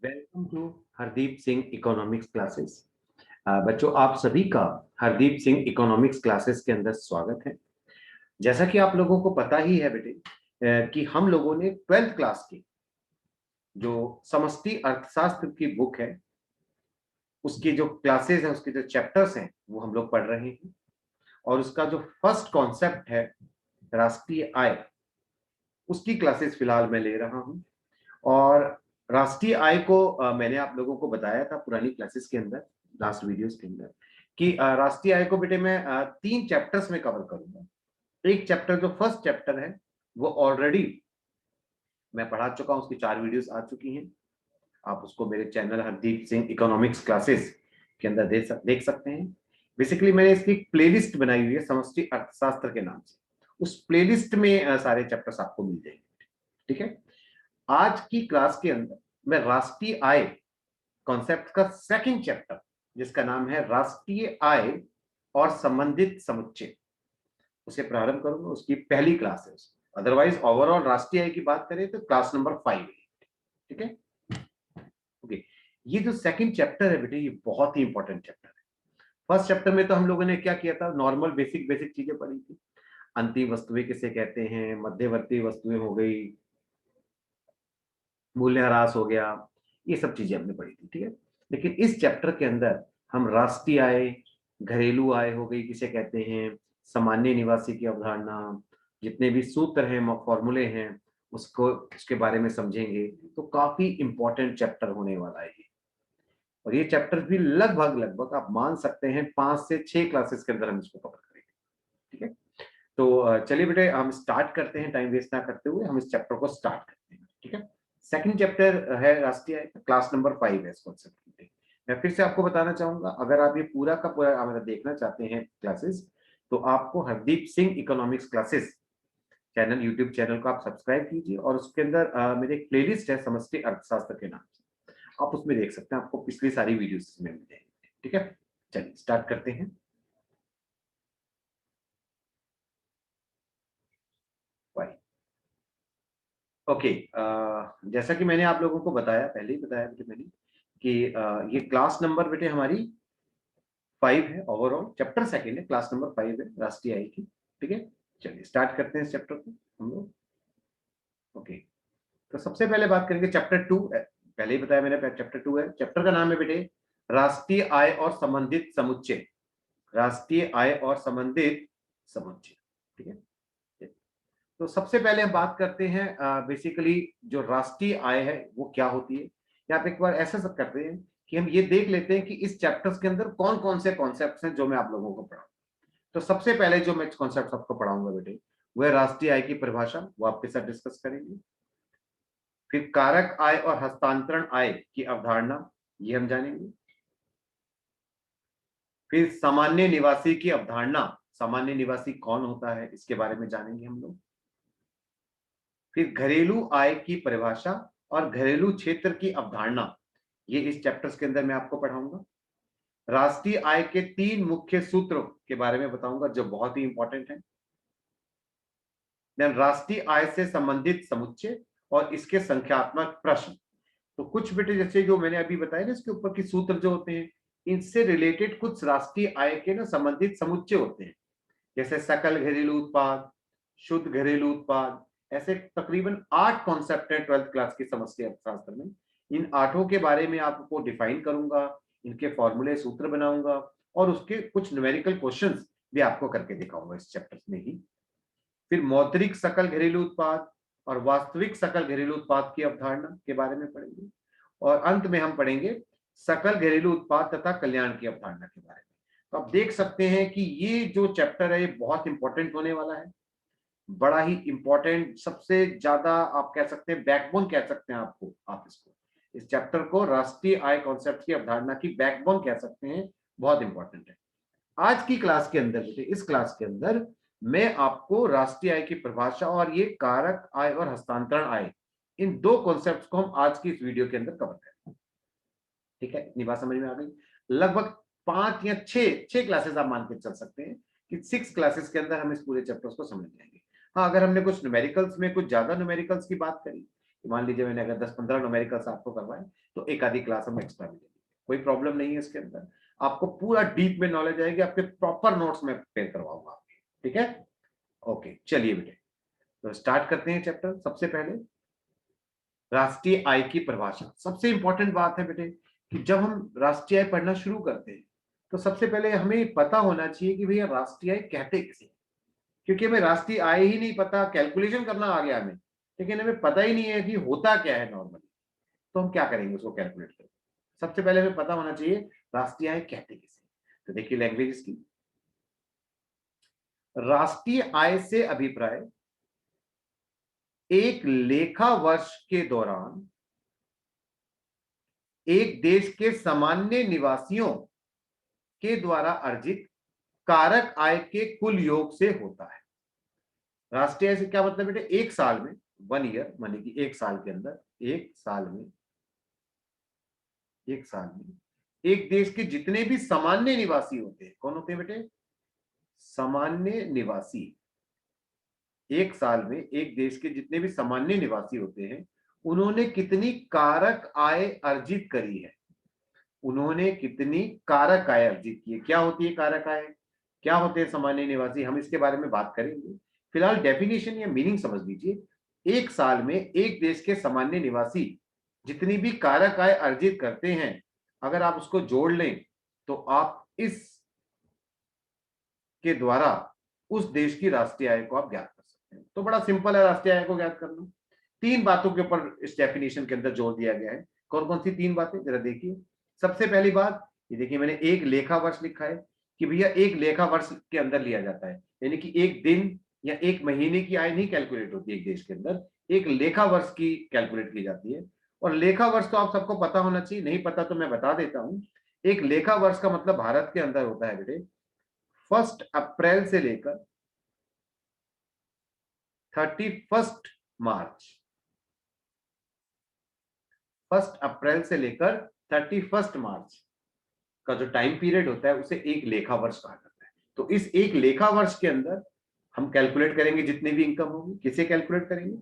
Welcome to Hardeep Singh economics classes. बच्चों, आप सभी का हरदीप सिंह इकोनॉमिक्स क्लासेस के अंदर स्वागत है। जैसा कि आप लोगों को पता ही है बेटे, कि हम लोगों ने 12th क्लास की जो समष्टि अर्थशास्त्र की बुक है, उसकी जो क्लासेस हैं, उसके जो चैप्टर्स हैं, वो हम लोग पढ़ रहे हैं। और उसका जो फर्स्ट कॉन्सेप्ट है, राष्ट्रीय आय, उसकी क्लासेस फिलहाल मैं ले रहा हूँ। और राष्ट्रीय आय को मैंने आप लोगों को बताया था पुरानी क्लासेस के अंदर, लास्ट वीडियोस के अंदर, कि राष्ट्रीय आय को बेटे मैं 3 चैप्टर्स में कवर करूंगा। एक चैप्टर, जो फर्स्ट चैप्टर है, वो ऑलरेडी मैं पढ़ा चुका हूं, उसकी 4 वीडियोस आ चुकी हैं। आप उसको मेरे channel Hardeep Singh economics classes के अंदर देख सकते हैं। बेसिकली मैंने इसकी एक प्लेलिस्ट बनाई हुई है समष्टि अर्थशास्त्र के नाम से। उस प्लेलिस्ट में सारे चैप्टर्स आपको मिल जाएंगे। ठीक है। आज की क्लास के अंदर मैं राष्ट्रीय आय कॉन्सेप्ट का सेकंड चैप्टर, जिसका नाम है राष्ट्रीय आय और संबंधित समुच्चय, उसे प्रारंभ करूंगा। उसकी पहली क्लास है। अदरवाइज ओवरऑल राष्ट्रीय आय की बात करें तो क्लास नंबर 5 है। ठीक है। ओके। ये जो सेकंड चैप्टर है बेटे, ये बहुत ही इंपॉर्टेंट चैप्टर है। फर्स्ट चैप्टर में तो हम लोगों ने क्या किया था, नॉर्मल बेसिक बेसिक चीजें पढ़ी थी। अंतिम वस्तुएं किसे कहते हैं, मध्यवर्ती वस्तुएं हो गई, मूल्यह्रास हो गया, ये सब चीजें हमने पढ़ी थी। ठीक है। लेकिन इस चैप्टर के अंदर हम राष्ट्रीय आय, घरेलू आय हो गई किसे कहते हैं, सामान्य निवासी की अवधारणा, जितने भी सूत्र हैं, फॉर्मूले हैं, उसको उसके बारे में समझेंगे। तो काफी इंपॉर्टेंट चैप्टर होने वाला है ये। और ये चैप्टर भी लगभग लगभग आप मान सकते हैं 5 से 6 क्लासेस के अंदर हम इसको कवर करेंगे। ठीक है। तो चलिए बेटे, हम स्टार्ट करते हैं, टाइम वेस्ट ना करते हुए हम इस चैप्टर को स्टार्ट करते हैं। ठीक है। सेकंड चैप्टर है राष्ट्रीय आय, क्लास नंबर 5 है इस कॉन्सेप्ट में। मैं फिर से आपको बताना चाहूंगा, अगर आप ये पूरा का पूरा हमारा देखना चाहते हैं क्लासेस, तो आपको Hardeep Singh economics classes channel, YouTube channel को आप सब्सक्राइब कीजिए। और उसके अंदर मेरे एक प्लेलिस्ट है समष्टि अर्थशास्त्र के नाम से, आप उसमें देख सकते हैं। आपको पिछली सारी वीडियोस में मिल जाएंगी। ठीक है। चलिए स्टार्ट करते हैं। ओके। जैसा कि मैंने आप लोगों को बताया, पहले ही बताया बेटे मैंने, कि ये क्लास नंबर बेटे हमारी 5 है। ओवरऑल चैप्टर सेकंड है, क्लास नंबर 5 है राष्ट्रीय आय की। ठीक है। चलिए स्टार्ट करते हैं इस चैप्टर को हम लोग। ओके। तो सबसे पहले बात करेंगे चैप्टर 2। पहले ही बताया मैंने, चैप्टर 2 है। चैप्टर का नाम है बेटे राष्ट्रीय आय और संबंधित समुच्चय। राष्ट्रीय आय और संबंधित समुच्चय। ठीक है। तो सबसे पहले हम बात करते हैं बेसिकली जो राष्ट्रीय आय है वो क्या होती है। या आप एक बार ऐसा सब करते हैं कि हम ये देख लेते हैं कि इस चैप्टर्स के अंदर कौन कौन से कॉन्सेप्ट्स हैं जो मैं आप लोगों को पढ़ाऊं। तो सबसे पहले जो मैं कॉन्सेप्ट आपको पढ़ाऊंगा बेटे, वो है राष्ट्रीय आय की परिभाषा, वो आपके साथ डिस्कस करेंगे। फिर कारक आय और हस्तांतरण आय की अवधारणा, ये हम जानेंगे। फिर सामान्य निवासी की अवधारणा, सामान्य निवासी कौन होता है, इसके बारे में जानेंगे हम लोग। फिर घरेलू आय की परिभाषा और घरेलू क्षेत्र की अवधारणा, ये इस चैप्टर्स के अंदर मैं आपको पढ़ाऊंगा। राष्ट्रीय आय के 3 मुख्य सूत्रों के बारे में बताऊंगा जो बहुत ही इंपॉर्टेंट है। देन राष्ट्रीय आय से संबंधित समुच्चय और इसके संख्यात्मक प्रश्न। तो कुछ बेटे जैसे जो मैंने अभी बताया ना, इसके ऊपर की सूत्र जो होते हैं, इनसे रिलेटेड कुछ राष्ट्रीय आय के ना संबंधित समुच्चय होते हैं। जैसे सकल घरेलू उत्पाद, शुद्ध घरेलू उत्पाद, ऐसे तकरीबन 8 कॉन्सेप्ट हैं 12th क्लास की समष्टि अर्थशास्त्र में। इन 8 के बारे में आपको डिफाइन करूंगा, इनके फॉर्मूले सूत्र बनाऊंगा, और उसके कुछ न्यूमेरिकल क्वेश्चंस भी आपको करके दिखाऊंगा इस चैप्टर में ही। फिर मौद्रिक सकल घरेलू उत्पाद और वास्तविक सकल घरेलू उत्पाद की अवधारणा के बारे में पढ़ेंगे। और अंत में हम पढ़ेंगे सकल घरेलू उत्पाद तथा कल्याण की अवधारणा के बारे में। तो आप देख सकते हैं कि ये जो चैप्टर है ये बहुत इंपॉर्टेंट होने वाला है। बड़ा ही इंपॉर्टेंट, सबसे ज्यादा आप कह सकते हैं बैकबोन कह सकते हैं आपको, आप इसको, इस चैप्टर को राष्ट्रीय आय कॉन्सेप्ट की अवधारणा की बैकबोन कह सकते हैं। बहुत इंपॉर्टेंट है। आज की क्लास के अंदर, इस क्लास के अंदर मैं आपको राष्ट्रीय आय की परिभाषा और ये कारक आय और हस्तांतरण आय, इन 2 कॉन्सेप्ट्स को हम आज की इस वीडियो के अंदर कवर करेंगे। ठीक है। इतनी बात समझ में आ गई। लगभग 5 या 6 क्लासेस आप मान के चल सकते हैं कि 6 क्लासेस के अंदर हम इस पूरे चैप्टर्स को समझ जाएंगे। हाँ, अगर हमने कुछ न्यूमेरिकल्स में कुछ ज्यादा न्यूमेरिकल्स की बात करी, मान लीजिए मैंने अगर 10-15 न्यूमेरिकल्स आपको करवाए तो एक आधी क्लास हम एक्स्ट्रा भी ले लेंगे, कोई प्रॉब्लम नहीं है इसके अंदर। आपको पूरा डीप में नॉलेज आएगी, आपके प्रॉपर नोट्स में प्रिपेयर करवाऊंगा आपके, ठीक है। ओके चलिए बेटे, तो स्टार्ट करते हैं चैप्टर। सबसे पहले राष्ट्रीय आय की परिभाषा। सबसे इंपॉर्टेंट बात है बेटे कि जब हम राष्ट्रीय आय पढ़ना शुरू करते हैं तो सबसे पहले हमें पता होना चाहिए कि भैया राष्ट्रीय आय कहते किसे, क्योंकि हमें राष्ट्रीय आय ही नहीं पता, कैलकुलेशन करना आ गया हमें, लेकिन हमें पता ही नहीं है कि होता क्या है नॉर्मली, तो हम क्या करेंगे उसको कैलकुलेट करेंगे। सबसे पहले हमें पता होना चाहिए राष्ट्रीय आय कहते किसे। तो देखिए लैंग्वेज इसकी, राष्ट्रीय आय से अभिप्राय एक लेखा वर्ष के दौरान एक देश के सामान्य निवासियों के द्वारा अर्जित कारक आय के कुल योग से होता है। राष्ट्रीय आय से क्या मतलब बेटे, एक साल में, 1 ईयर माने कि एक साल के अंदर, एक साल में एक देश के जितने भी सामान्य निवासी होते हैं, कौन होते हैं बेटे, सामान्य निवासी। एक साल में एक देश के जितने भी सामान्य निवासी होते हैं, उन्होंने कितनी कारक आय अर्जित करी है, उन्होंने कितनी कारक आय अर्जित की है। क्या होती है कारक आय, क्या होते हैं सामान्य निवासी, हम इसके बारे में बात करेंगे। फिलहाल डेफिनेशन या मीनिंग समझ लीजिए। एक साल में एक देश के सामान्य निवासी जितनी भी कारक आय अर्जित करते हैं, अगर आप उसको जोड़ लें तो आप इस के द्वारा उस देश की राष्ट्रीय आय को आप ज्ञात कर सकते हैं। तो बड़ा सिंपल है राष्ट्रीय आय को ज्ञात करना। तीन बातों के ऊपर इस डेफिनेशन के अंदर जोर दिया गया है। कौन कौन सी तीन बातें जरा देखिए। सबसे पहली बात ये देखिए, मैंने एक लेखा वर्ष लिखा है कि भैया एक लेखा वर्ष के अंदर लिया जाता है, यानी कि एक दिन या एक महीने की आय नहीं कैलकुलेट होती एक देश के अंदर, एक लेखा वर्ष की कैलकुलेट की जाती है। और लेखा वर्ष तो आप सबको पता होना चाहिए, नहीं पता तो मैं बता देता हूं। एक लेखा वर्ष का मतलब भारत के अंदर होता है बेटे 1 अप्रैल से लेकर 31 मार्च, 1 अप्रैल से लेकर 31 मार्च का जो टाइम पीरियड होता है उसे एक लेखा वर्ष कहा जाता है। तो इस एक लेखा वर्ष के अंदर हम कैलकुलेट करेंगे जितने भी इनकम होगी। किसे कैलकुलेट करेंगे,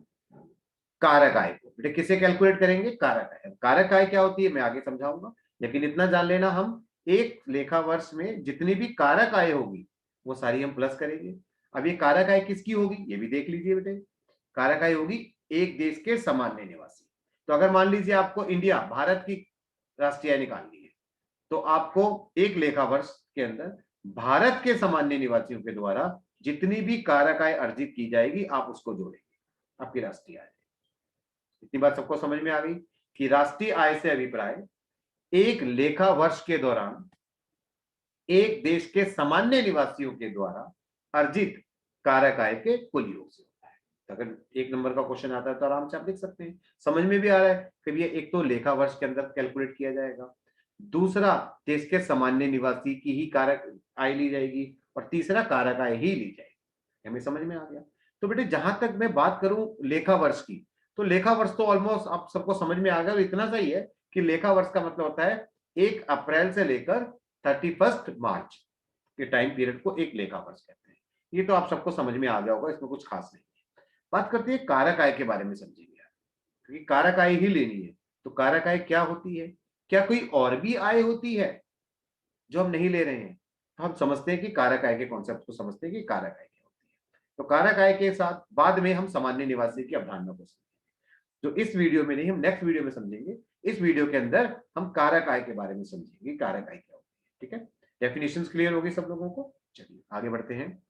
कारक आय को। बेटे किसे कैलकुलेट करेंगे, कारक आय। कारक आय क्या होती है मैं आगे समझाऊंगा, लेकिन इतना जान लेना, हम एक लेखा वर्ष में जितनी भी कारक आय होगी वो सारी हम प्लस करेंगे। अब ये कारक आय किसकी होगी ये भी देख लीजिए बेटे। कारक आय होगी एक देश के सामान्य निवासी। तो अगर मान लीजिए आपको इंडिया, भारत की राष्ट्रीय आय निकालनी है, तो आपको एक लेखा वर्ष के अंदर भारत के सामान्य निवासियों के द्वारा जितनी भी कारक आय अर्जित की जाएगी आप उसको जोड़ेंगे, आपकी राष्ट्रीय आय। इतनी बात सबको समझ में आ गई कि राष्ट्रीय आय से अभिप्राय एक लेखा वर्ष के दौरान एक देश के सामान्य निवासियों के द्वारा अर्जित कारक आय के कुल योग से होता है। तो अगर एक नंबर का क्वेश्चन आता है तो आराम से आप लिख सकते हैं, समझ में भी आ रहा है कि ये एक तो लेखा वर्ष के अंदर कैलकुलेट किया जाएगा, दूसरा देश के सामान्य निवासी की ही कारक आय ली जाएगी, और तीसरा कारक आय ही ली जाएगी। हमें समझ में आ गया। तो बेटे जहां तक मैं बात करूं लेखा वर्ष की, तो लेखा वर्ष तो ऑलमोस्ट आप सबको समझ में आ गया। इतना सही है कि लेखा वर्ष का मतलब होता है 1 अप्रैल से लेकर 31 मार्च के टाइम पीरियड को एक लेखा वर्ष कहते हैं। ये तो आप सबको समझ में आ गया होगा, इसमें कुछ खास नहीं है। बात करते हैं कारक आय के बारे में, समझेंगे यार, क्योंकि कारक आय ही लेनी है। तो कारक आय क्या होती है, क्या कोई और भी आय होती है जो हम नहीं ले रहे हैं? तो हम समझते हैं कि कारक आय के कॉन्सेप्ट को समझते हैं कि कारक आय क्या होती है। तो कारक आय के साथ बाद में हम सामान्य निवासी की अवधारणा को समझेंगे, जो इस वीडियो में नहीं, हम नेक्स्ट वीडियो में समझेंगे। इस वीडियो के अंदर हम कारक आय के बारे में समझेंगे, कारक आय क्या होती है। ठीक है, डेफिनेशंस क्लियर होगी सब लोगों को। चलिए आगे बढ़ते हैं।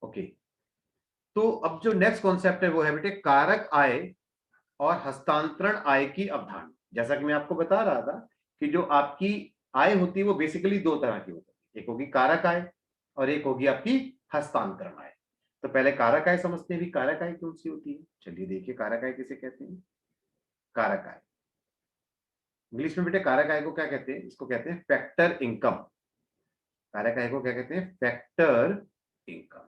ओके, तो अब जो नेक्स्ट कॉन्सेप्ट है वो है बेटे कारक आय और हस्तांतरण आय की अवधारणा। जैसा कि मैं आपको बता रहा था कि जो आपकी आय होती है वो बेसिकली दो तरह की होती है, एक होगी कारक आय और एक होगी आपकी हस्तांतरण आय। तो पहले कारक आय समझते हैं भी कारक आय कौन सी होती है। चलिए देखिए कारक आय किसे कहते हैं। कारक आय इंग्लिश में बेटे कारक आय को क्या कहते हैं, इसको कहते हैं फैक्टर इनकम। कारक आय को क्या कहते हैं, फैक्टर इनकम।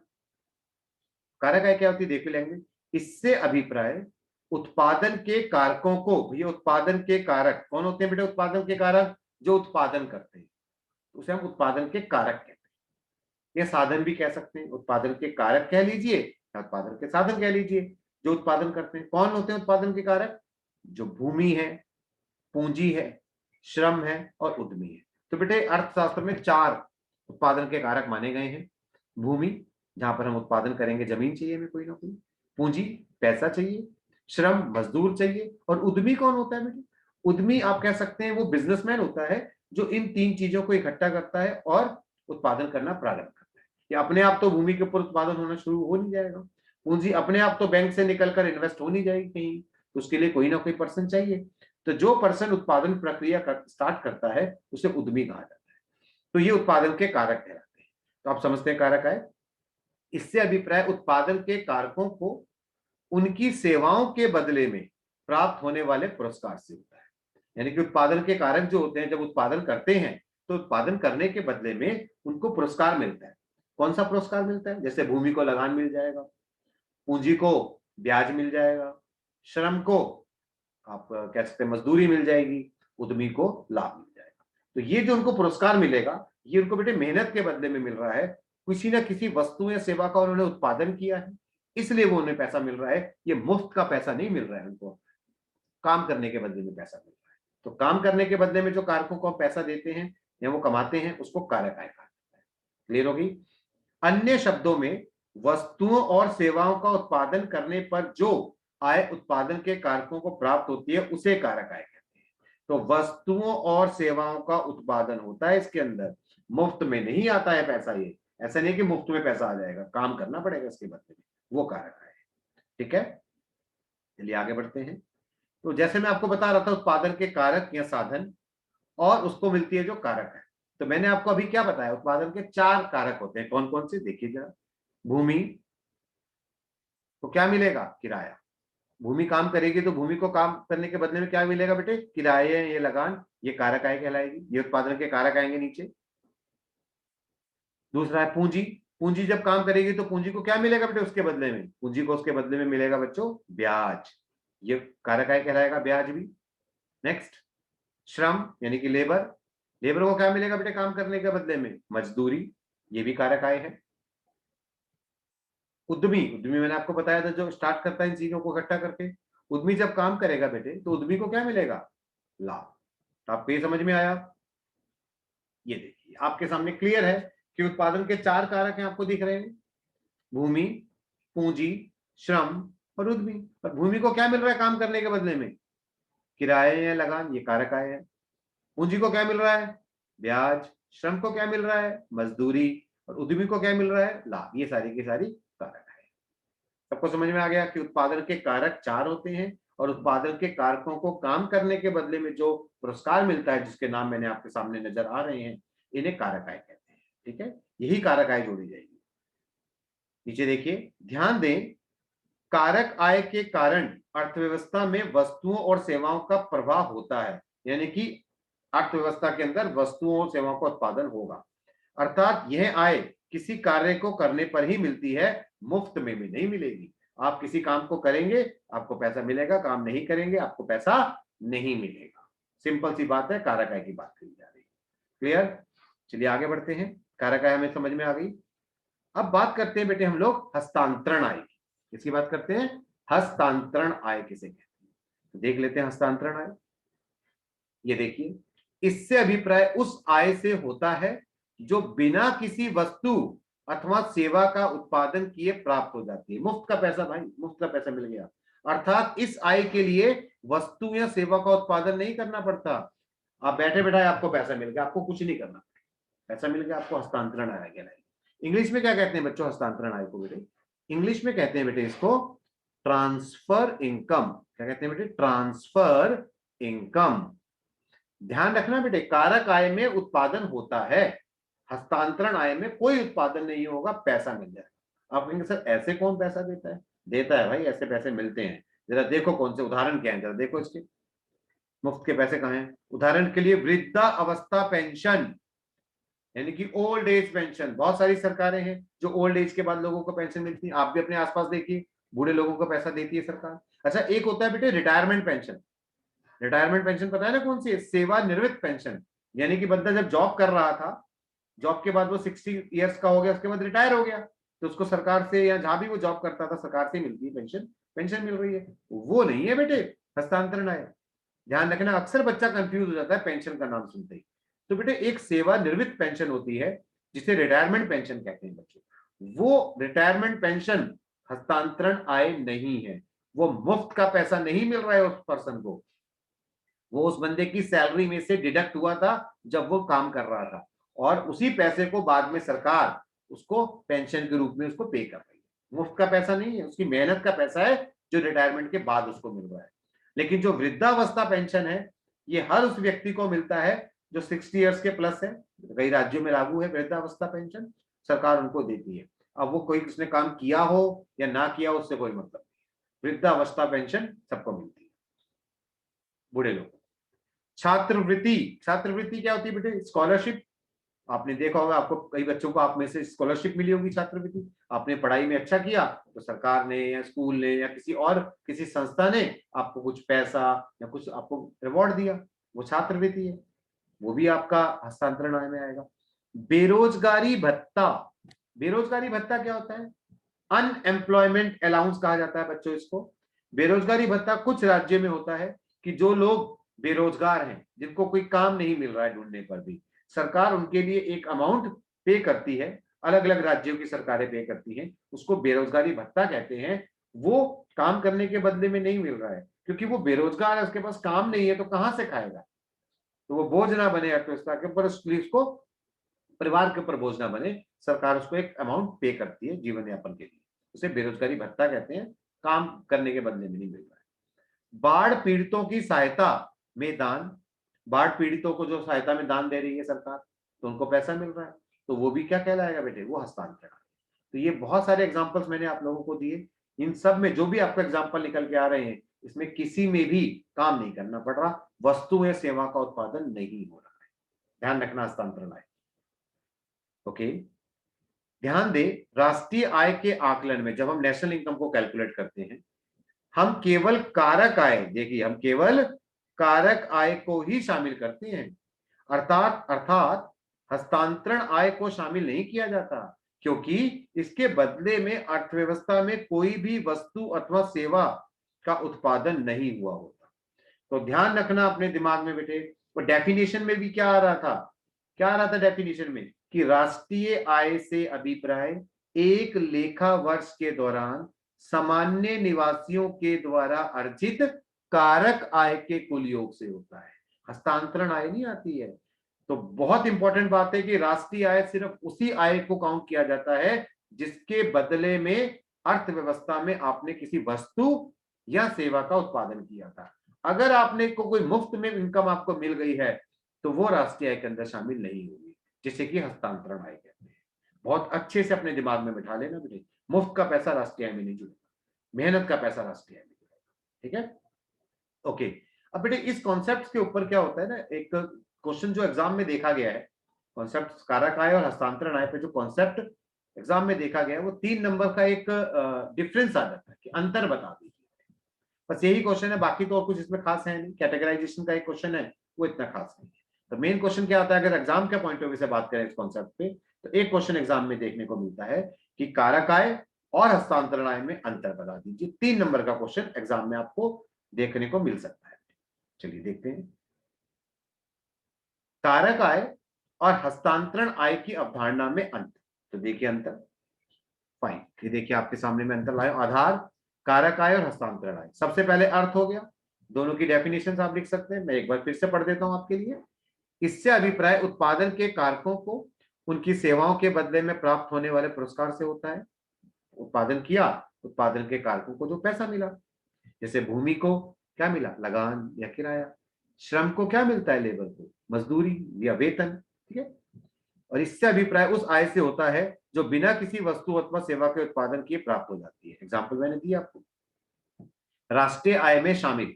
कारक आय क्या होती है देख लेंगे। इससे अभिप्राय उत्पादन के कारकों को, भैया उत्पादन के कारक कौन होते हैं बेटे, उत्पादन के कारक जो उत्पादन करते हैं, उसे हम उत्पादन के कारक कहते हैं। या साधन भी कह सकते हैं, उत्पादन के कारक कह लीजिए या उत्पादन के साधन कह लीजिए। जो उत्पादन करते हैं कौन होते हैं उत्पादन के कारक? जो भूमि है, पूंजी है, श्रम है और उद्यमी है। तो बेटे अर्थशास्त्र में 4 उत्पादन के कारक माने गए हैं। भूमि, जहां पर हम उत्पादन करेंगे, जमीन चाहिए हमें कोई ना कोई, पूंजी पैसा चाहिए, श्रम मजदूर चाहिए, और उद्यमी कौन होता है बेटे? उद्यमी आप कह सकते हैं वो बिजनेसमैन होता है जो इन 3 चीजों को इकट्ठा करता है और उत्पादन करना प्रारंभ करता है। कि अपने आप तो भूमि के ऊपर उत्पादन होना शुरू हो नहीं जाएगा, पूंजी अपने आप तो बैंक से निकलकर इन्वेस्ट हो नहीं जाएगी कहीं, तो उसके लिए कोई ना कोई पर्सन चाहिए। तो जो पर्सन उत्पादन प्रक्रिया स्टार्ट करता है उसे उद्यमी कहा जाता है। तो ये उत्पादन के कारक कहलाते हैं। तो आप समझते हैं कारक आए। इससे अभिप्राय उत्पादन के कारकों को उनकी सेवाओं के बदले में प्राप्त होने वाले पुरस्कार से होता है। यानी कि उत्पादन के कारक जो होते हैं जब उत्पादन करते हैं तो उत्पादन करने के बदले में उनको पुरस्कार मिलता है। कौन सा पुरस्कार मिलता है? जैसे भूमि को लगान मिल जाएगा, पूंजी को ब्याज मिल जाएगा, श्रम को आप कह सकते हैं मजदूरी मिल जाएगी, उद्यमी को लाभ मिल जाएगा। तो ये जो उनको पुरस्कार मिलेगा ये उनको बेटे मेहनत के बदले में मिल रहा है। किसी ना किसी वस्तु या सेवा का उन्होंने उत्पादन किया है, इसलिए वो उन्हें पैसा मिल रहा है। ये मुफ्त का पैसा नहीं मिल रहा है, उनको काम करने के बदले में पैसा मिल रहा है। तो काम करने के बदले में जो कारकों को हम पैसा देते हैं या वो कमाते हैं उसको कारक आय कहा जाता है। क्लियर होगी? अन्य शब्दों में वस्तुओं और सेवाओं का उत्पादन करने पर जो आय उत्पादन के कारकों को प्राप्त होती है उसे कारक आय कहते हैं। तो वस्तुओं और सेवाओं का उत्पादन होता है इसके अंदर, मुफ्त में नहीं आता है पैसा। ये ऐसा नहीं कि मुफ्त में पैसा आ जाएगा, काम करना पड़ेगा इसके बदले में, वो कारक आय है। ठीक है, चलिए आगे बढ़ते हैं। तो जैसे मैं आपको बता रहा था उत्पादन के कारक या साधन और उसको मिलती है जो कारक है। तो मैंने आपको अभी क्या बताया, उत्पादन के 4 कारक होते हैं। कौन कौन से देखिए जरा। भूमि को क्या मिलेगा? किराया। भूमि काम करेगी तो भूमि को काम करने के बदले में क्या मिलेगा बेटे? किराए, ये लगान, ये कारक आय कहलाएगी, ये उत्पादन के कारक आएंगे नीचे। दूसरा है पूंजी। पूंजी जब काम करेगी तो पूंजी को क्या मिलेगा बेटे उसके बदले में? पूंजी को उसके बदले में मिलेगा बच्चों ब्याज, ये कारक आय कहलाएगा, ब्याज भी। नेक्स्ट, श्रम यानी कि लेबर। लेबर को क्या मिलेगा बेटे काम करने के बदले में? मजदूरी, ये भी कारक आय है। उद्यमी, उद्यमी मैंने आपको बताया था जो स्टार्ट करता है इन चीजों को इकट्ठा करके। उद्यमी जब काम करेगा बेटे तो उद्यमी को क्या मिलेगा? लाभ। तो आपको ये समझ में आया? ये देखिए आपके सामने क्लियर है कि उत्पादन के 4 कारक हैं, आपको दिख रहे हैं, भूमि, पूंजी, श्रम और उद्यमी। और भूमि को क्या मिल रहा है काम करने के बदले में? किराए या लगान, ये कारक आय है। पूंजी को क्या मिल रहा है? ब्याज। श्रम को क्या मिल रहा है? मजदूरी। और उद्यमी को क्या मिल रहा है? लाभ। ये सारी की सारी कारक है। सबको समझ में आ गया कि उत्पादन के कारक 4 होते हैं और उत्पादन के कारकों को काम करने के बदले में जो पुरस्कार मिलता है जिसके नाम मैंने आपके सामने नजर आ रहे हैं, इन्हें कारक आय कहते हैं। ठीक है, यही कारक आय जोड़ी जाएगी। नीचे देखिए, ध्यान दें, कारक आय के कारण अर्थव्यवस्था में वस्तुओं और सेवाओं का प्रवाह होता है। यानी कि अर्थव्यवस्था के अंदर वस्तुओं और सेवाओं का उत्पादन होगा, अर्थात यह आय किसी कार्य को करने पर ही मिलती है, मुफ्त में भी नहीं मिलेगी। आप किसी काम को करेंगे आपको पैसा मिलेगा, काम नहीं करेंगे आपको पैसा नहीं मिलेगा। सिंपल सी बात है, कारक आय की बात करी जा रही है। क्लियर? चलिए आगे बढ़ते हैं। कारक आय हमें समझ में आ गई। अब बात करते हैं बेटे हम लोग हस्तांतरण आय की। किसकी बात करते हैं? हस्तांतरण आय किसे कहते हैं? तो देख लेते हैं हस्तांतरण आय। ये देखिए, इससे अभिप्राय उस आय से होता है जो बिना किसी वस्तु अथवा सेवा का उत्पादन किए प्राप्त हो जाती है। मुफ्त का पैसा भाई, मुफ्त का पैसा मिल गया। अर्थात इस आय के लिए वस्तु या सेवा का उत्पादन नहीं करना पड़ता, आप बैठे बैठाए आपको पैसा मिल गया, आपको कुछ नहीं करना, पैसा मिल गया आपको, हस्तांतरण आय कहलाएगी। इंग्लिश में क्या कहते हैं बच्चों हस्तांतरण आय को बेटे? इंग्लिश में कहते हैं बेटे इसको ट्रांसफर इनकम। क्या कहते हैं बेटे? Transfer income. ध्यान रखना बेटे, कारक आय में उत्पादन होता है, हस्तांतरण आय में कोई उत्पादन नहीं होगा, पैसा मिल जाएगा। आप कहेंगे सर ऐसे कौन पैसा देता है? देता है भाई, ऐसे पैसे मिलते हैं। जरा देखो कौन से उदाहरण क्या है, जरा देखो इसके मुफ्त के पैसे कहाँ हैं। उदाहरण के लिए वृद्धा अवस्था पेंशन, यानी कि ओल्ड एज पेंशन। बहुत सारी सरकारें हैं जो ओल्ड एज के बाद लोगों को पेंशन मिलती है, आप भी अपने आसपास देखिए, बूढ़े लोगों को पैसा देती है सरकार। अच्छा, एक होता है बेटे रिटायरमेंट पेंशन। रिटायरमेंट पेंशन पता है ना कौन सी है? सेवानिवृत्त पेंशन। यानी कि बंदा जब जॉब कर रहा था जॉब के बाद वो 60 ईयर्स का हो गया, उसके बाद रिटायर हो गया, तो उसको सरकार से या जहां भी वो जॉब करता था सरकार से मिलती है पेंशन, पेंशन मिल रही है। वो नहीं है बेटे हस्तांतरण आय। ध्यान रखना, अक्सर बच्चा कंफ्यूज हो जाता है पेंशन का नाम सुनते ही। तो बेटे एक सेवानिवृत्त पेंशन होती है जिसे रिटायरमेंट पेंशन कहते हैं बच्चों। वो रिटायरमेंट पेंशन हस्तांतरण आय नहीं है। वो मुफ्त का पैसा नहीं मिल रहा है उस पर्सन को, वो उस बंदे की सैलरी में से डिडक्ट हुआ था जब वो काम कर रहा था, और उसी पैसे को बाद में सरकार उसको पेंशन के रूप में उसको पे कर रही है। मुफ्त का पैसा नहीं है, उसकी मेहनत का पैसा है जो रिटायरमेंट के बाद उसको मिल रहा है। लेकिन जो वृद्धावस्था पेंशन है, ये हर उस व्यक्ति को मिलता है जो 60 ईयर्स के प्लस है। कई राज्यों में लागू है वृद्धावस्था पेंशन, सरकार उनको देती है। अब वो कोई उसने काम किया हो या ना किया हो उससे कोई मतलब नहीं, वृद्धावस्था पेंशन सबको मिलती है, बूढ़े लोग। छात्रवृत्ति, छात्रवृत्ति क्या होती है बेटे? स्कॉलरशिप। आपने देखा होगा, आपको कई बच्चों को आप में से स्कॉलरशिप मिली होगी, छात्रवृत्ति। आपने पढ़ाई में अच्छा किया तो सरकार ने या स्कूल ने या किसी और किसी संस्था ने आपको कुछ पैसा या कुछ आपको रिवॉर्ड दिया, वो छात्रवृत्ति है। वो भी आपका हस्तांतरण आय में आएगा। बेरोजगारी भत्ता, बेरोजगारी भत्ता क्या होता है? अनएम्प्लॉयमेंट अलाउंस कहा जाता है बच्चों इसको। बेरोजगारी भत्ता कुछ राज्य में होता है कि जो लोग बेरोजगार हैं, जिनको कोई काम नहीं मिल रहा है ढूंढने पर भी, सरकार उनके लिए एक अमाउंट पे करती है। अलग अलग राज्यों की सरकारें पे करती हैं, उसको बेरोजगारी भत्ता कहते हैं। वो काम करने के बदले में नहीं मिल रहा है, क्योंकि वो बेरोजगार है, उसके पास काम नहीं है तो कहां से खाएगा। तो वो बोझ ना बने अर्थव्यवस्था के ऊपर, उसको परिवार के ऊपर बोझ ना बने, सरकार उसको एक अमाउंट पे करती है जीवन यापन के लिए। उसे बेरोजगारी भत्ता कहते हैं, काम करने के बदले में नहीं मिल रहा है। बाढ़ पीड़ितों की सहायता में दान, बाढ़ पीड़ितों को जो सहायता में दान दे रही है सरकार, तो उनको पैसा मिल रहा है, तो वो भी क्या कहलाएगा बेटे? वो हस्तांतरण। तो ये बहुत सारे एग्जाम्पल्स मैंने आप लोगों को दिए। इन सब में जो भी आपको एग्जाम्पल निकल के आ रहे हैं, इसमें किसी में भी काम नहीं करना पड़ रहा, वस्तु या सेवा का उत्पादन नहीं हो रहा है। ध्यान रखना, हस्तांतरण आय। ओके, ध्यान दें, राष्ट्रीय आय के आकलन में जब हम नेशनल इनकम को कैलकुलेट करते हैं, हम केवल कारक आय, देखिए हम केवल कारक आय को ही शामिल करते हैं। अर्थात अर्थात हस्तांतरण आय को शामिल नहीं किया जाता, क्योंकि इसके बदले में अर्थव्यवस्था में कोई भी वस्तु अथवा सेवा का उत्पादन नहीं हुआ होता। तो ध्यान रखना अपने दिमाग में बेटे। और डेफिनेशन में भी क्या आ रहा था? क्या आ रहा था डेफिनेशन में? कि राष्ट्रीय आय से अभिप्राय एक लेखा वर्ष के दौरान सामान्य निवासियों के द्वारा अर्जित कारक आय के कुल योग से होता है, हस्तांतरण आय नहीं आती है। तो बहुत इंपॉर्टेंट बात है कि राष्ट्रीय आय सिर्फ उसी आय को काउंट किया जाता है जिसके बदले में अर्थव्यवस्था में आपने किसी वस्तु या सेवा का उत्पादन किया था। अगर आपने को कोई मुफ्त में इनकम आपको मिल गई है तो वो राष्ट्रीय आय के अंदर शामिल नहीं होगी, जिसे कि हस्तांतरण आय कहते हैं। बहुत अच्छे से अपने दिमाग में बिठा लेना बेटे, मुफ्त का पैसा राष्ट्रीय आय में नहीं जुड़ेगा, मेहनत का पैसा राष्ट्रीय आय में जुड़ेगा। ठीक है, ओके। अब बेटे इस कॉन्सेप्ट के ऊपर क्या होता है ना, एक क्वेश्चन जो एग्जाम में देखा गया है, कॉन्सेप्ट कारक आय और हस्तांतरण आय पे जो कॉन्सेप्ट एग्जाम में देखा गया है, वो 3 नंबर का एक डिफरेंस आ जाता है कि अंतर बता दीजिए। बस यही क्वेश्चन है, बाकी तो और कुछ इसमें खास है नहीं। कैटेगराइजेशन का एक क्वेश्चन है, वो इतना खास नहीं है। तो मेन क्वेश्चन क्या आता है, अगर एग्जाम के पॉइंट ऑफ व्यू से बात करें इस कॉन्सेप्ट पे, तो एक क्वेश्चन एग्जाम में देखने को मिलता है कि कारक आय और हस्तांतरण आय में अंतर बता दीजिए। 3 नंबर का क्वेश्चन एग्जाम में आपको देखने को मिल सकता है। चलिए देखते हैं। कारक आय और हस्तांतरण आय की अवधारणा में अंतर। तो देखिए अंतर, फाइन, ये देखिए आपके सामने में अंतर लाया। आधार, कारक आय और हस्तांतरण आय। सबसे पहले अर्थ हो गया, दोनों की डेफिनेशन आप लिख सकते हैं, मैं एक बार फिर से पढ़ देता हूं आपके लिए। इससे अभिप्राय उत्पादन के कारकों को उनकी सेवाओं के बदले में प्राप्त होने वाले पुरस्कार से होता है। उत्पादन किया, उत्पादन के कारकों को जो पैसा मिला, जैसे भूमि को क्या मिला, लगान या किराया। श्रम को क्या मिलता है, लेबर को मजदूरी या वेतन। ठीक है, और इससे अभिप्राय उस आय से होता है जो बिना किसी वस्तु अथवा सेवा के उत्पादन किए प्राप्त हो जाती है। एग्जाम्पल मैंने दिया आपको। राष्ट्रीय आय में शामिल,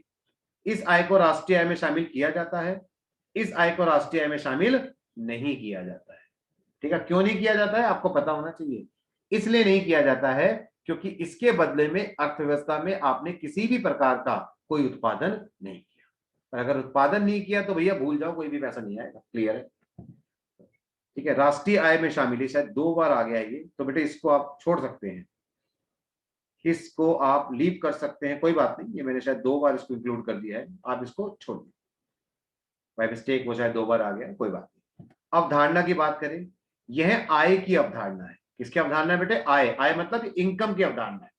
इस आय को राष्ट्रीय आय में शामिल किया जाता है, इस आय को राष्ट्रीय आय में शामिल नहीं किया जाता है। ठीक है, क्यों नहीं किया जाता है आपको पता होना चाहिए। इसलिए नहीं किया जाता है क्योंकि इसके बदले में अर्थव्यवस्था में आपने किसी भी प्रकार का कोई उत्पादन नहीं किया। और अगर उत्पादन नहीं किया तो भैया भूल जाओ, कोई भी पैसा नहीं आएगा। क्लियर है? ठीक है, राष्ट्रीय आय में शामिल है, शायद 2 बार आ गया है ये, तो बेटे इसको आप छोड़ सकते हैं, इसको आप लीव कर सकते हैं, कोई बात नहीं, ये मैंने शायद 2 बार इसको इंक्लूड कर दिया है, आप इसको छोड़ दें, बाय मिस्टेक वो शायद 2 बार आ गया, कोई बात नहीं। अवधारणा की बात करें, यह आय की अवधारणा है। किसकी अवधारणा है बेटे? आय। आय मतलब इनकम की अवधारणा है,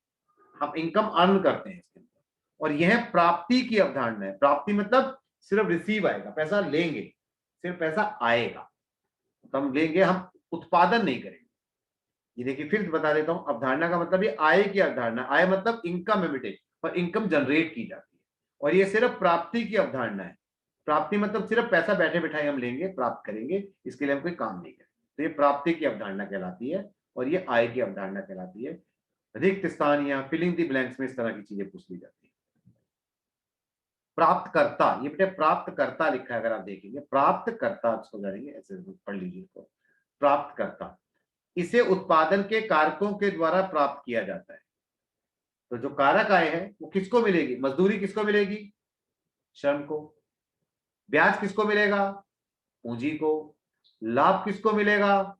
हम इनकम अर्न करते हैं इसके अंदर। और यह प्राप्ति की अवधारणा है। प्राप्ति मतलब सिर्फ रिसीव आएगा, पैसा लेंगे, सिर्फ पैसा आएगा, तो हम लेंगे, हम उत्पादन नहीं करेंगे। ये देखिए फिर बता देता हूं, अवधारणा का मतलब ये आय की अवधारणा। आय मतलब इनकम है बेटे, और इनकम जनरेट की जाती है, और ये सिर्फ प्राप्ति की अवधारणा है। प्राप्ति मतलब सिर्फ पैसा बैठे बैठाए हम लेंगे, प्राप्त करेंगे, इसके लिए हम कोई काम नहीं करेंगे, तो ये प्राप्ति की अवधारणा कहलाती है, और ये आय की अवधारणा कहलाती है। रिक्त स्थान या फिलिंग द ब्लैंक्स में इस तरह की चीजें पूछ ली जाती है। प्राप्तकर्ता, ये बेटे प्राप्तकर्ता लिखा है, अगर आप देखेंगे प्राप्तकर्ता इसको जानेंगे, ऐसे पढ़ लीजिए इसको, प्राप्तकर्ता। इसे उत्पादन के कारकों के द्वारा प्राप्त किया जाता है। तो जो कारक आय है वो किसको मिलेगी? मजदूरी किसको मिलेगी? श्रम को। ब्याज किसको मिलेगा? पूंजी को। लाभ किसको मिलेगा?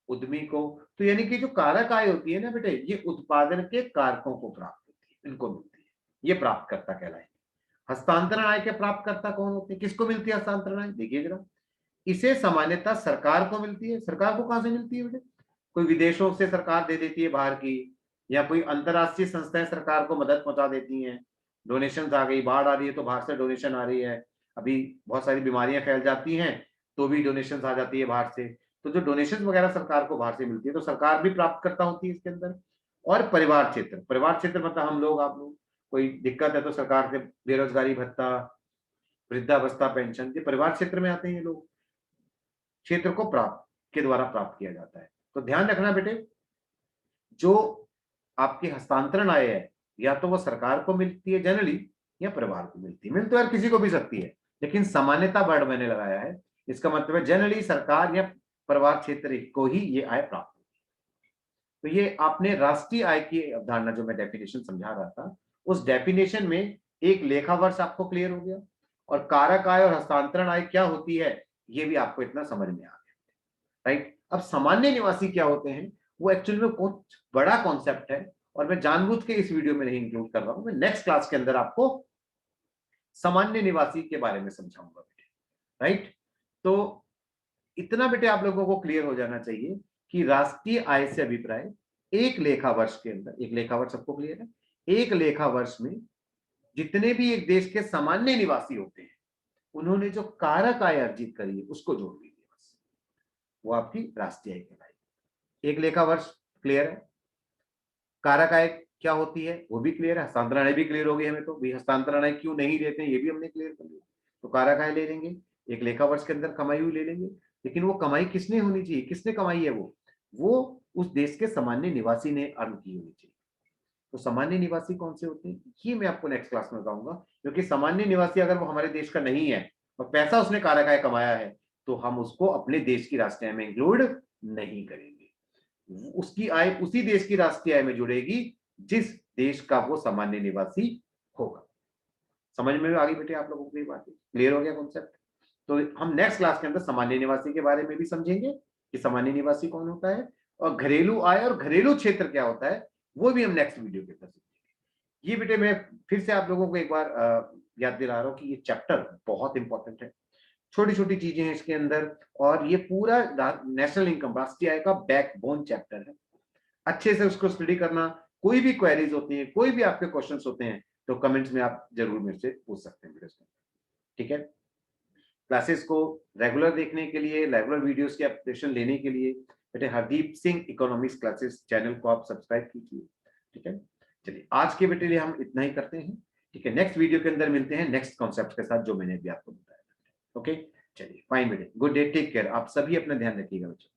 उद्यमी को। तो यानी कि जो कारक आय होती है ना बेटे, ये उत्पादन के कारकों को प्राप्त होती है, इनको मिलती है, ये प्राप्तकर्ता कहलाएंगे। हस्तांतरण आय के प्राप्तकर्ता कौन होते हैं? किसको मिलती है हस्तांतरण आय? देखिए जरा, इसे सामान्यतः सरकार को मिलती है। सरकार को कहां से मिलती है बेटे? कोई विदेशों से सरकार दे देती है बाहर की, या कोई अंतरराष्ट्रीय संस्थाएं सरकार को मदद पहुंचा देती हैं। डोनेशन आ गई, बाढ़ आ रही है तो बाहर से डोनेशन आ रही है, अभी बहुत सारी बीमारियां फैल जाती हैं तो भी डोनेशन आ जाती है बाहर से। तो जो डोनेशन वगैरह सरकार को बाहर से मिलती है, तो सरकार भी प्राप्त करता होती है इसके अंदर। और परिवार क्षेत्र, परिवार क्षेत्र मतलब हम लोग, आप लोग, कोई दिक्कत है तो सरकार से बेरोजगारी भत्ता, वृद्धावस्था पेंशन, ये परिवार क्षेत्र में आते हैं ये लोग, क्षेत्र को प्राप्त के द्वारा प्राप्त किया जाता है। तो ध्यान रखना बेटे, जो आपकी हस्तांतरण आय है, या तो वो सरकार को मिलती है जनरली, या परिवार को मिलती है। मिल तो यार किसी को भी सकती है, लेकिन सामान्यता वर्ड मैंने लगाया है, इसका मतलब है जनरली सरकार या परिवार क्षेत्र को ही ये आय प्राप्त होती है। तो ये आपने राष्ट्रीय आय की अवधारणा जो मैं डेफिनेशन समझा रहा था, उस डेफिनेशन में एक लेखा वर्ष आपको क्लियर हो गया, और कारक आय और हस्तांतरण आय क्या होती है ये भी आपको इतना समझ में आ गया, राइट। अब सामान्य निवासी क्या होते हैं, वो एक्चुअली में बहुत बड़ा कॉन्सेप्ट है, और मैं जानबूझ के इस वीडियो में नहीं इंक्लूड कर रहा हूं। मैं नेक्स्ट क्लास के अंदर आपको सामान्य निवासी के बारे में समझाऊंगा बेटे, राइट। तो इतना बेटे आप लोगों को क्लियर हो जाना चाहिए कि राष्ट्रीय आय से अभिप्राय एक लेखा वर्ष के अंदर, एक लेखा वर्ष सबको क्लियर है, एक लेखा वर्ष में जितने भी एक देश के सामान्य निवासी होते हैं, उन्होंने जो कारक आय अर्जित करी है उसको जोड़ लीजिए, बस वो आपकी राष्ट्रीय आय कहलाएगी। एक लेखा वर्ष क्लियर है, कारक आय क्या होती है वो भी क्लियर है, हस्तांतरण आय भी क्लियर हो गई हमें, तो भी हस्तांतरण आय क्यों नहीं लेते हैं ये भी हमने क्लियर कर लिया। तो कारक आय ले लेंगे, एक लेखा वर्ष के अंदर कमाई हुई ले लेंगे, लेकिन वो कमाई किसने होनी चाहिए? किसने कमाई है? वो उस देश के सामान्य निवासी ने अर्न की होनी चाहिए। तो सामान्य निवासी कौन से होते हैं ये मैं आपको नेक्स्ट क्लास में बताऊंगा, क्योंकि सामान्य निवासी अगर वो हमारे देश का नहीं है और पैसा उसने कारक आय कमाया है, तो हम उसको अपने देश की राष्ट्रीय आय में इंक्लूड नहीं करेंगे। उसकी आय उसी देश की राष्ट्रीय आय में जुड़ेगी जिस देश का वो सामान्य निवासी होगा। समझ में आ गई बेटे आप लोगों को ये बात? क्लियर हो गया कॉन्सेप्ट? तो हम नेक्स्ट क्लास के अंदर सामान्य निवासी के बारे में भी समझेंगे कि सामान्य निवासी कौन होता है, और घरेलू आय और घरेलू क्षेत्र क्या होता है वो भी हम नेक्स्ट वीडियो के अंदर सीखेंगे। ये बेटे मैं फिर से आप लोगों को एक बार याद दिला रहा हूं कि ये चैप्टर बहुत इंपॉर्टेंट है, छोटी छोटी चीजें हैं इसके अंदर, और ये पूरा नेशनल इनकम, राष्ट्रीय आय का बैकबोन चैप्टर है। अच्छे से उसको स्टडी करना। कोई भी क्वेरीज होती है, कोई भी आपके क्वेश्चंस होते हैं, तो कमेंट्स में आप जरूर मेरे से पूछ सकते हैं वीडियोस में, ठीक है। क्लासेस को रेगुलर देखने के लिए, रेगुलर वीडियोस के अपडेशन लेने के लिए बेटे Hardeep Singh economics classes channel को आप सब्सक्राइब कीजिए, ठीक है। चलिए आज के बेटे लिए हम इतना ही करते हैं, ठीक है। नेक्स्ट वीडियो के अंदर मिलते हैं नेक्स्ट कॉन्सेप्ट के साथ जो मैंने अभी आपको बताया। ओके, चलिए फाइन बेटे, गुड डे, टेक केयर, आप सभी अपना ध्यान रखिएगा बच्चों।